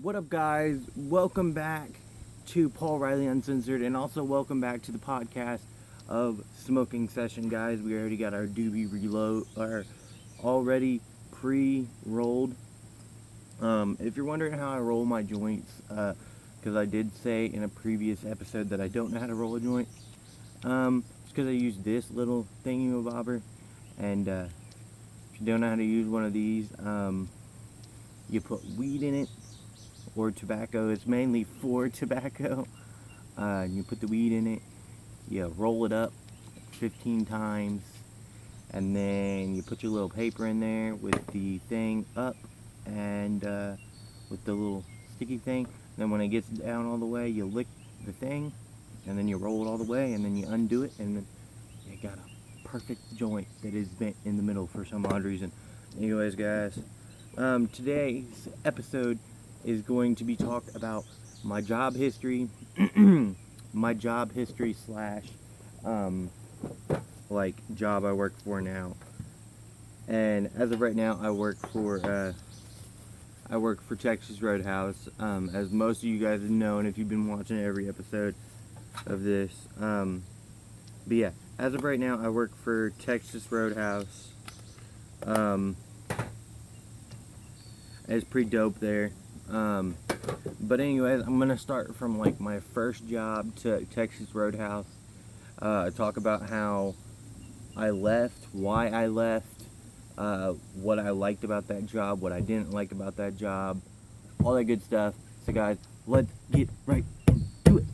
What up, guys? Welcome back to Paul Riley Uncensored, and also welcome back to the podcast of Smoking Session, guys. We already got our doobie reload, or already pre-rolled. If you're wondering how I roll my joints, because I did say in a previous episode that I don't know how to roll a joint, it's because I use this little thingy-mabobber, and if you don't know how to use one of these, you put weed in it, or tobacco. It's mainly for tobacco. You put the weed in it, you roll it up 15 times, and then you put your little paper in there with the thing up, and with the little sticky thing. And then when it gets down all the way, you lick the thing, and then you roll it all the way, and then you undo it, and then you got a perfect joint that is bent in the middle for some odd reason. Anyways, guys, today's episode is going to be talked about my job history, slash, job I work for now. And as of right now, I work for Texas Roadhouse, as most of you guys have known if you've been watching every episode of this. But yeah, as of right now, I work for Texas Roadhouse. It's pretty dope there. But anyways, I'm gonna start from my first job to Texas Roadhouse. Talk about how I left, why I left, what I liked about that job, what I didn't like about that job, all that good stuff. So guys, let's get right into it.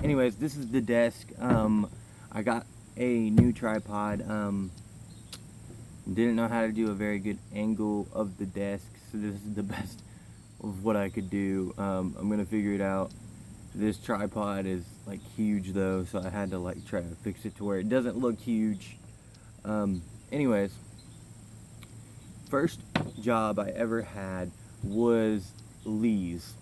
Anyways, this is the desk. I got a new tripod. Didn't know how to do a very good angle of the desk, so this is the best of what I could do. I'm gonna figure it out. This tripod is huge though, so I had to try to fix it to where it doesn't look huge. Anyways, first job I ever had was Lee's.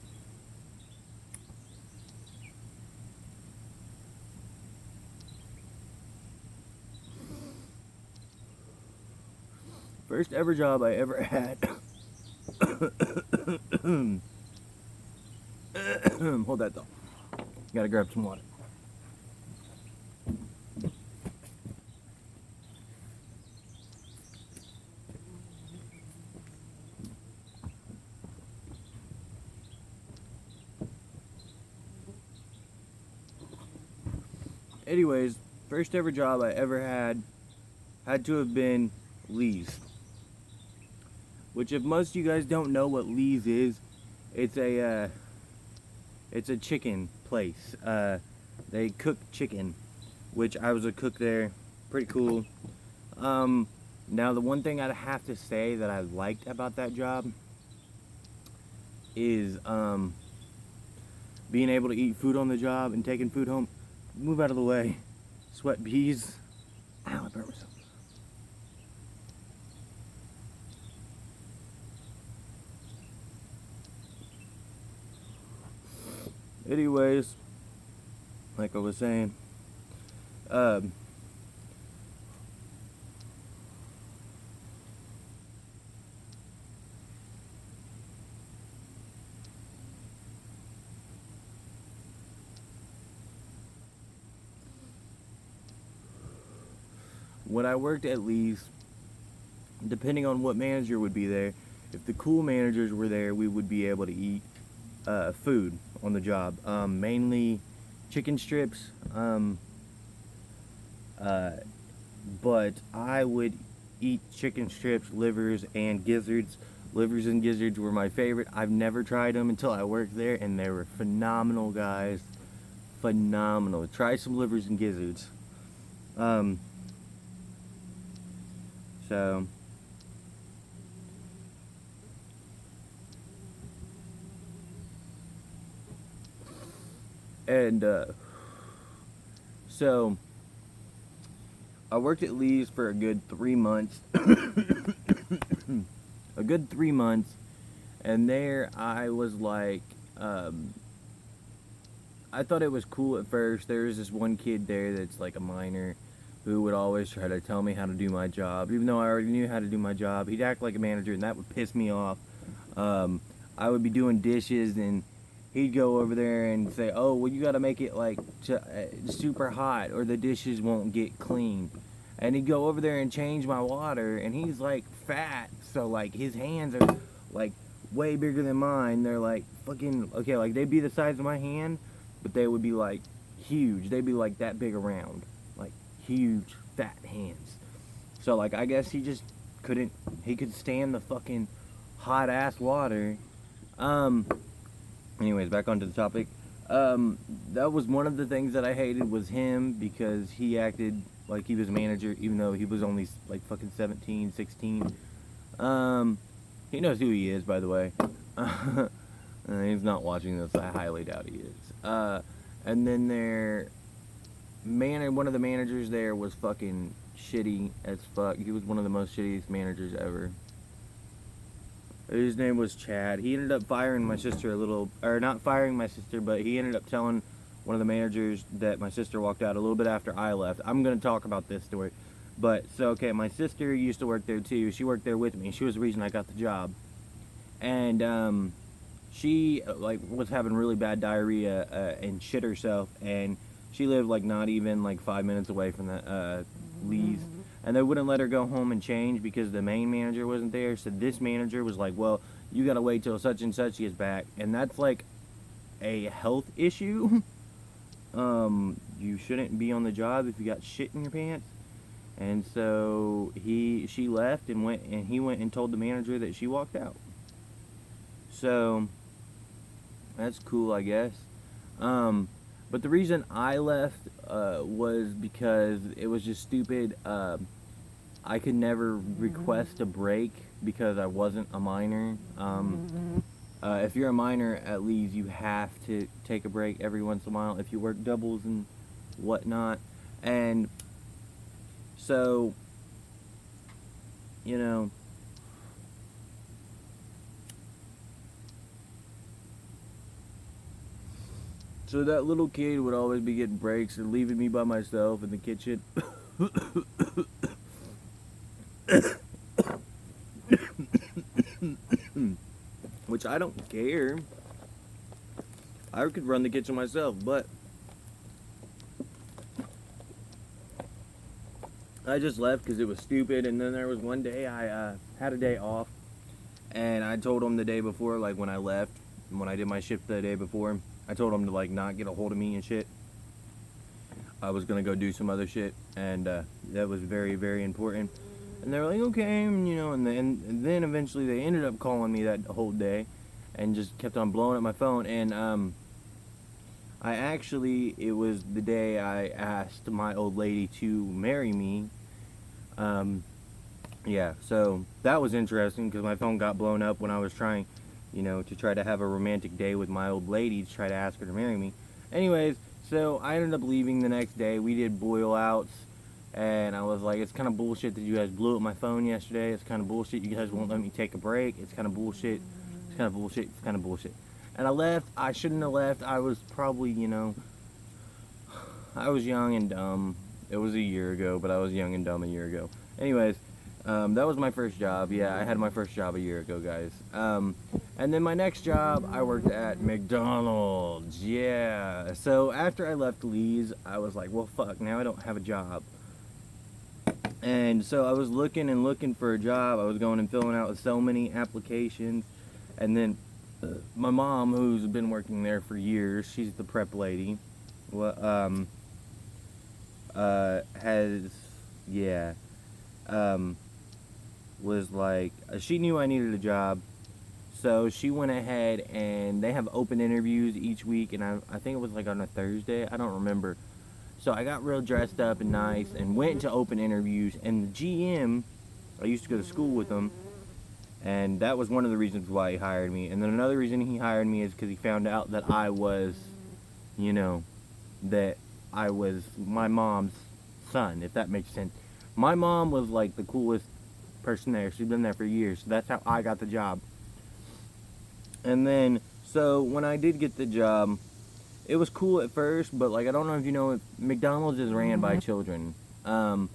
First ever job I ever had. Hold that thought. Gotta grab some water. Anyways, first ever job I ever had to have been Lee's. Which, if most of you guys don't know what Lee's is, it's a chicken place. They cook chicken, which I was a cook there. Pretty cool. Now the one thing I'd have to say that I liked about that job is being able to eat food on the job and taking food home. Move out of the way. Sweat bees. Ow, I burnt myself. Anyways, like I was saying, when I worked at Lee's, depending on what manager would be there, if the cool managers were there, we would be able to eat food on the job, mainly chicken strips, but I would eat chicken strips, livers, and gizzards. Livers and gizzards were my favorite. I've never tried them until I worked there, and they were phenomenal, guys. Phenomenal. Try some livers and gizzards. So I worked at Lee's for a good 3 months. A good 3 months. And there I was I thought it was cool at first. There was this one kid there that's a minor who would always try to tell me how to do my job. Even though I already knew how to do my job, he'd act like a manager, and that would piss me off. I would be doing dishes, and he'd go over there and say, oh, well, you got to make it like super hot or the dishes won't get clean. And he'd go over there and change my water, and he's like fat, so like his hands are like way bigger than mine. They're like fucking, okay, like they'd be the size of my hand, but they would be like huge. They'd be like that big around, like huge fat hands. So like I guess he just couldn't, he could stand the fucking hot ass water. Anyways, back onto the topic. That was one of the things that I hated was him, because he acted like he was a manager, even though he was only like fucking 17, 16. He knows who he is, by the way. He's not watching this. I highly doubt he is. And then one of the managers there was fucking shitty as fuck. He was one of the most shittiest managers ever. His name was Chad. He ended up firing my sister not firing my sister, but he ended up telling one of the managers that my sister walked out a little bit after I left. I'm going to talk about this story. But, so, okay, my sister used to work there too. She worked there with me. She was the reason I got the job. And, she, like, was having really bad diarrhea, and shit herself. And she lived, like, not even, like, 5 minutes away from the, Lee's. And they wouldn't let her go home and change because the main manager wasn't there. So this manager was like, well, you gotta wait till such and such gets back. And that's like a health issue. You shouldn't be on the job if you got shit in your pants. And so she left and he went and told the manager that she walked out. So that's cool, I guess. But the reason I left was because it was just stupid. I could never request a break because I wasn't a minor. If you're a minor at Lee's, you have to take a break every once in a while if you work doubles and whatnot. And so, you know, so that little kid would always be getting breaks and leaving me by myself in the kitchen. Which I don't care. I could run the kitchen myself, but I just left because it was stupid. And then there was one day I had a day off, and I told him the day before, like when I left, when I did my shift the day before, I told him to like not get a hold of me and shit. I was gonna go do some other shit, and that was very, very important. And they were like, okay, you know, and then eventually they ended up calling me that whole day, and just kept on blowing up my phone. And it was the day I asked my old lady to marry me. Yeah, so that was interesting because my phone got blown up when I was trying, you know, to try to have a romantic day with my old lady to try to ask her to marry me. Anyways, so I ended up leaving the next day. We did boil outs, and I was like, it's kind of bullshit that you guys blew up my phone yesterday. It's kind of bullshit. You guys won't let me take a break. It's kind of bullshit. It's kind of bullshit. It's kind of bullshit. And I left. I shouldn't have left. I was probably, you know, I was young and dumb. It was a year ago, but I was young and dumb a year ago. Anyways, that was my first job. Yeah, I had my first job a year ago, guys. And then my next job, I worked at McDonald's. Yeah. So after I left Lee's, I was like, well, fuck, now I don't have a job. And so I was looking for a job. I was going and filling out so many applications. And then my mom, who's been working there for years, she's the prep lady, was like, she knew I needed a job. So she went ahead, and they have open interviews each week, and I think it was like on a Thursday, I don't remember. So I got real dressed up and nice and went to open interviews, and the GM, I used to go to school with him, and that was one of the reasons why he hired me. And then another reason he hired me is because he found out that I was, you know, that I was my mom's son, if that makes sense. My mom was like the coolest person there. She'd been there for years, so that's how I got the job. And then, so when I did get the job, it was cool at first, but like, I don't know if you know, McDonald's is ran by children. It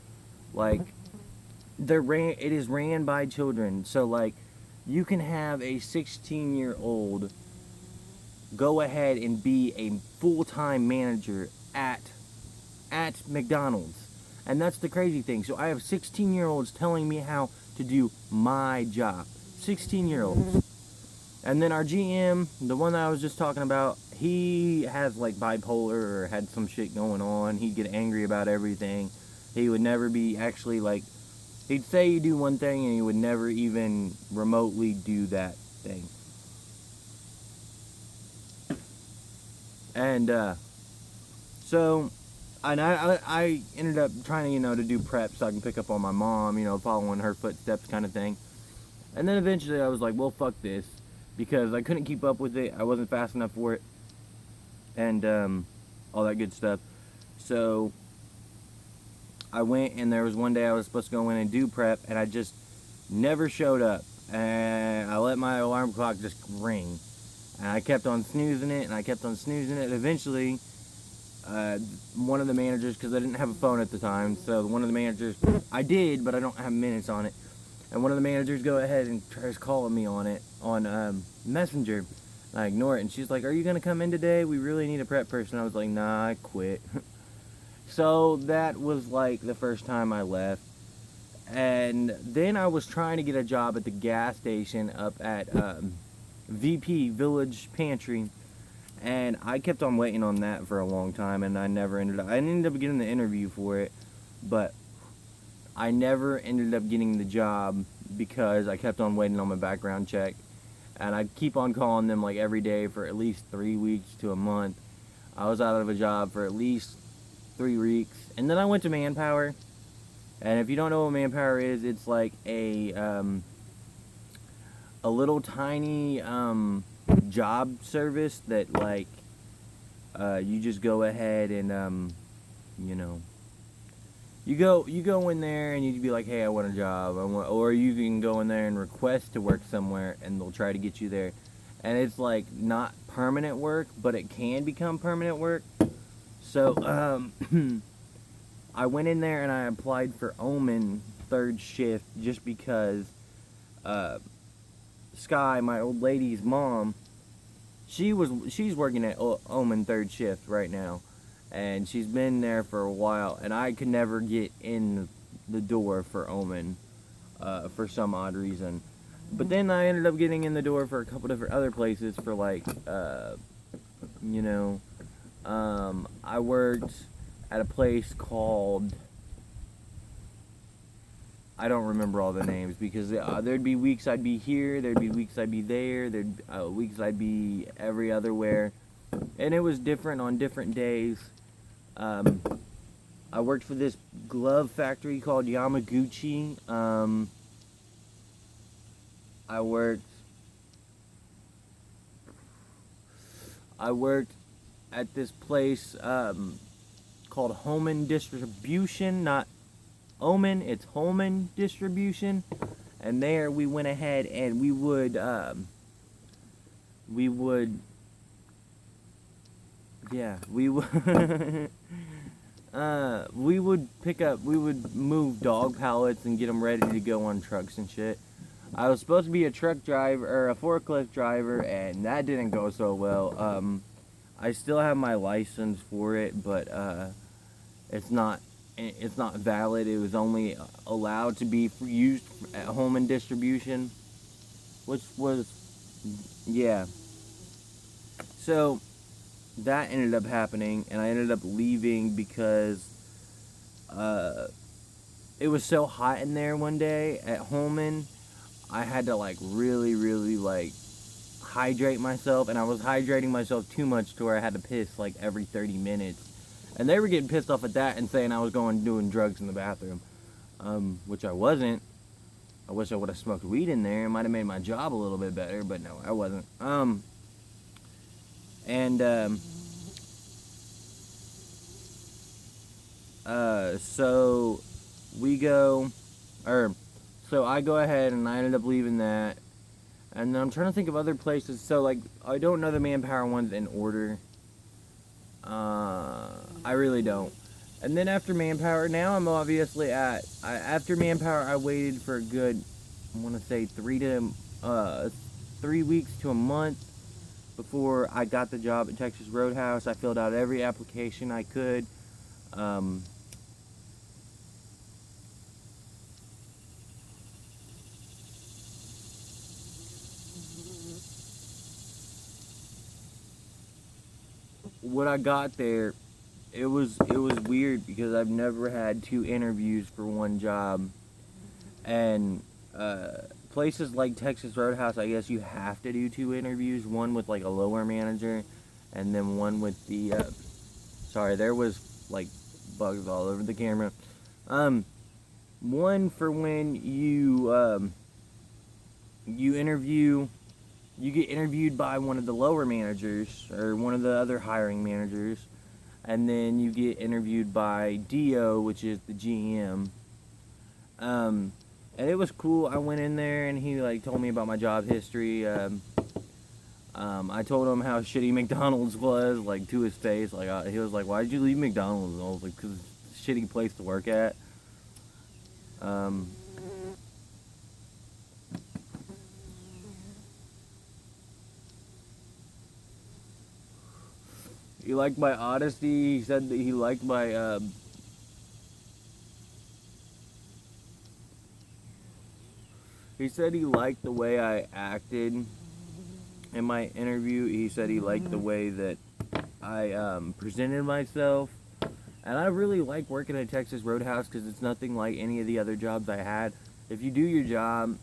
is ran by children. So like, you can have a 16-year-old go ahead and be a full-time manager at McDonald's. And that's the crazy thing. So I have 16-year-olds telling me how to do my job. 16-year-olds. And then our GM, the one that I was just talking about, he has like bipolar or had some shit going on. He'd get angry about everything. He would never be actually like, he'd say you do one thing and he would never even remotely do that thing. And so, and I ended up trying to, to do prep so I can pick up on my mom, following her footsteps kind of thing. And then eventually I was like, well, fuck this. Because I couldn't keep up with it. I wasn't fast enough for it. And all that good stuff. So I went, and there was one day I was supposed to go in and do prep, and I just never showed up. And I let my alarm clock just ring. And I kept on snoozing it, and I kept on snoozing it. Eventually, one of the managers, because I didn't have a phone at the time, so one of the managers, I did, but I don't have minutes on it. And one of the managers go ahead and tries calling me on it, on Messenger. And I ignore it, and she's like, are you going to come in today? We really need a prep person. I was like, nah, I quit. So that was like the first time I left. And then I was trying to get a job at the gas station up at VP, Village Pantry. And I kept on waiting on that for a long time, and I ended up getting the interview for it, but I never ended up getting the job because I kept on waiting on my background check. And I'd keep on calling them like every day for at least 3 weeks to a month. I was out of a job for at least 3 weeks. And then I went to Manpower. And if you don't know what Manpower is, it's like a little tiny job service that like you just go ahead and you go in there and you'd be like, hey, I want a job, or you can go in there and request to work somewhere, and they'll try to get you there. And it's like not permanent work, but it can become permanent work. So I went in there and I applied for Omen third shift just because Sky, my old lady's mom, she's working at Omen third shift right now. And she's been there for a while, and I could never get in the door for Omen for some odd reason. But then I ended up getting in the door for a couple different other places for like, I worked at a place called, I don't remember all the names, because there'd be weeks I'd be here, there'd be weeks I'd be there, there'd weeks I'd be every other where. And it was different on different days. I worked for this glove factory called Yamaguchi. I worked at this place called Holman Distribution, not Omen, it's Holman Distribution. And there we went ahead and we would we would move dog pallets and get them ready to go on trucks and shit. I was supposed to be a truck driver, or a forklift driver, and that didn't go so well. I still have my license for it, but it's not valid. It was only allowed to be used at home and distribution, which was, yeah. So that ended up happening, and I ended up leaving because it was so hot in there one day at Holman. I had to like really hydrate myself, and I was hydrating myself too much to where I had to piss like every 30 minutes. And they were getting pissed off at that and saying I was doing drugs in the bathroom, which I wasn't. I wish I would have smoked weed in there. It might have made my job a little bit better, but no, I wasn't. So I go ahead and I ended up leaving that. And then I'm trying to think of other places. So, like, I don't know the Manpower ones in order. I really don't. And then after Manpower, now I'm obviously after Manpower, I waited for a good, I want to say 3 to uh, 3 weeks to a month before I got the job at Texas Roadhouse. I filled out every application I could. When I got there, it was weird because I've never had 2 interviews for one job, and places like Texas Roadhouse, I guess you have to do 2 interviews, one with like a lower manager, and then one with the sorry, there was like bugs all over the camera. One for when you interview. You get interviewed by one of the lower managers or one of the other hiring managers, and then you get interviewed by Dio, which is the GM. And it was cool. I went in there and he like told me about my job history. I told him how shitty McDonald's was, like to his face. Like he was like, "Why did you leave McDonald's?" And I was like, "'Cause it's a shitty place to work at." He liked my honesty. He said that he liked my, he said he liked the way I acted in my interview. He said he liked the way that I, presented myself. And I really like working at Texas Roadhouse because it's nothing like any of the other jobs I had. If you do your job,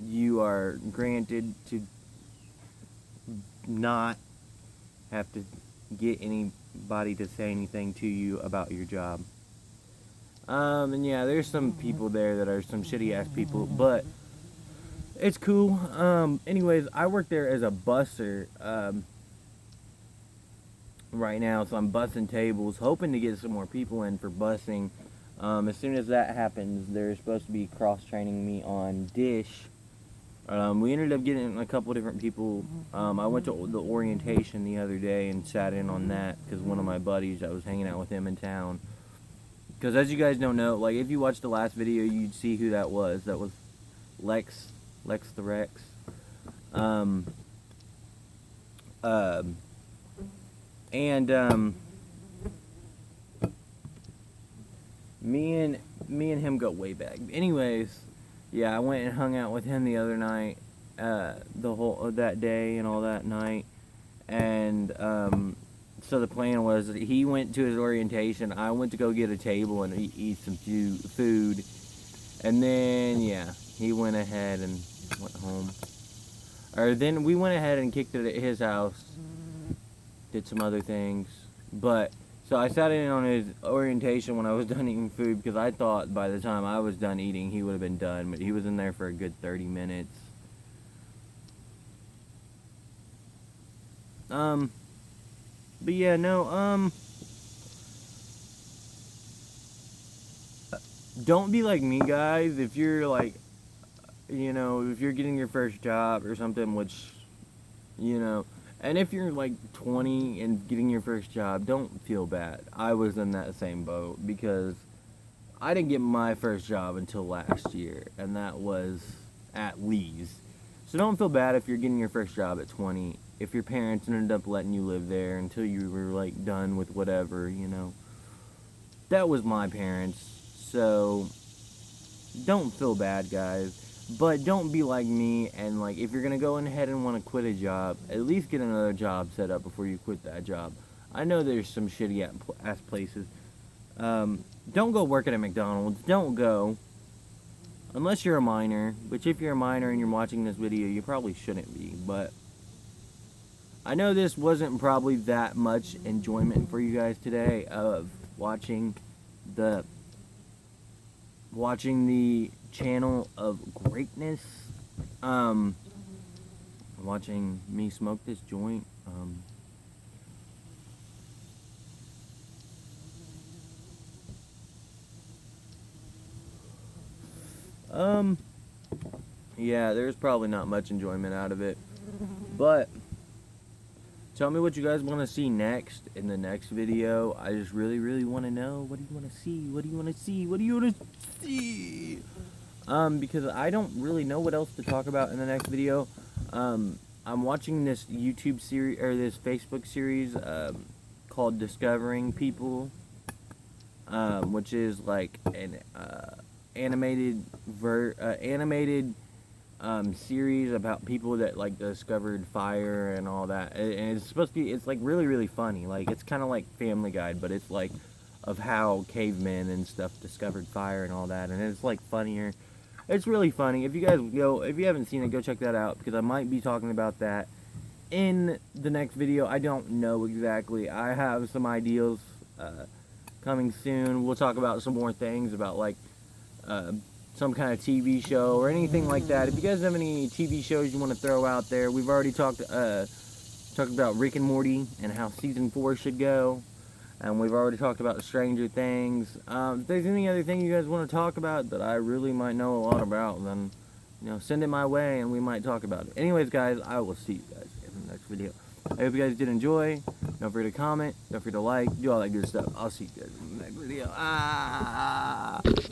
you are granted to not have to get anybody to say anything to you about your job. And yeah, there's some people there that are some shitty ass people, but it's cool. Anyways, I work there as a busser right now, so I'm bussing tables, hoping to get some more people in for bussing. As soon as that happens, they're supposed to be cross-training me on dish. We ended up getting a couple different people. I went to the orientation the other day and sat in on that because one of my buddies, I was hanging out with him in town. Because as you guys don't know, like if you watched the last video, you'd see who that was. That was Lex the Rex. Me and him go way back. Anyways. Yeah, I went and hung out with him the other night, that day and all that night, and so the plan was he went to his orientation, I went to go get a table and eat some food, and then yeah, he went ahead and went home. Or then we went ahead and kicked it at his house, did some other things, but. So I sat in on his orientation when I was done eating food because I thought by the time I was done eating he would have been done, but he was in there for a good 30 minutes. But yeah, no, don't be like me, guys. If you're like, if you're getting your first job or something, which, and if you're like 20 and getting your first job, don't feel bad. I was in that same boat because I didn't get my first job until last year, and that was at Lee's. So don't feel bad if you're getting your first job at 20. If your parents ended up letting you live there until you were like done with whatever, That was my parents. So don't feel bad, guys. But don't be like me, and like if you're gonna go ahead and want to quit a job, at least get another job set up before you quit that job. I know there's some shitty ass places. Don't go working at McDonald's. Don't go. Unless you're a minor, which if you're a minor and you're watching this video, you probably shouldn't be. But I know this wasn't probably that much enjoyment for you guys today of watching the channel of greatness, watching me smoke this joint, yeah, there's probably not much enjoyment out of it, but tell me what you guys want to see next in the next video. I just really want to know, what do you want to see? What do you want to see? What do you want to see? because I don't really know what else to talk about in the next video. I'm watching this YouTube series, or this Facebook series, called Discovering People, which is like an animated series about people that like discovered fire and all that. And it's supposed to be, it's like really, really funny. Like, it's kind of like Family Guide, but it's like of how cavemen and stuff discovered fire and all that. And it's like funnier. It's really funny. If you haven't seen it, go check that out, because I might be talking about that in the next video. I don't know exactly. I have some ideas coming soon. We'll talk about some more things about like some kind of TV show or anything like that. If you guys have any TV shows you want to throw out there, we've already talked about Rick and Morty and how season 4 should go, and we've already talked about Stranger Things. If there's any other thing you guys want to talk about that I really might know a lot about, then send it my way and we might talk about it. Anyways, guys, I will see you guys in the next video. I hope you guys did enjoy. Don't forget to comment. Don't forget to like. Do all that good stuff. I'll see you guys in the next video.